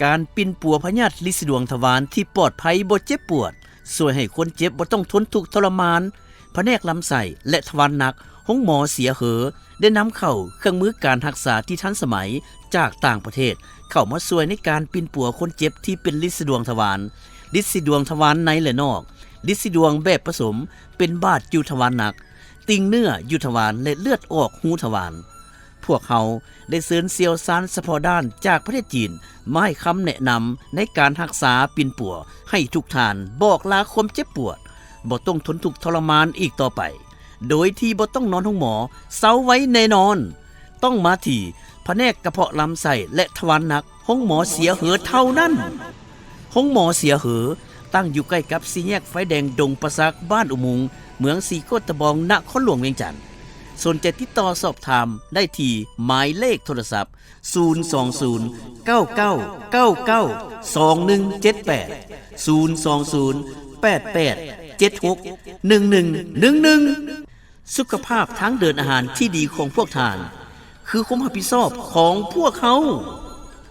การปิ่นปัวพยาธิลินดวงทวารที่ปลอดภัยบ่เจ็บปวดช่วยให้คนเจ็บบ่ต้องทนทุกข์ทรมานแผนกลำไส้และทวารหนักห้องหมอเสียเหอได้นำเข้าเครื่องมือการรักษาที่ทันสมัยจากต่างประเทศเข้ามาช่วยในการปิ่นปัวคนเจ็บที่เป็นลินดวงทวารลินดวงทวารในและนอกลินดวงแบบผสมเป็นบาดอยู่ทวารหนักติ่งเนื้ออยู่ทวารและเลือดออกหูทวารพวกเขาได้เชิญเซียวซานเฉพาะด้านจากประเทศจีนมาให้คำแนะนำในการรักษาปิ่นปัวให้ทุกท่านบอกลาความเจ็บปวดบ่ต้องทนทุกข์ทรมานอีกต่อไปโดยที่บ่ต้องนอนห้องหมอเซาไว้แน่นอนต้องมาที่แผนกกระเพาะลำไส้และทวารหนักห้องหมอเสียเหอเท่านั้นห้องหมอเสียเหอตั้งอยู่ใกล้กับสี่แยกไฟแดงดงประซักบ้านอุโมงค์เมืองสีโคตะบองนครหลวงเวียงจันทน์สนใจติดต่อสอบถามได้ที่หมายเลขโทรศัพท์020 9999 2178 020 88 76 1111สุขภาพทางเดินอาหารที่ดีของพวกท่านคือความรับผิดชอบของพวกเขา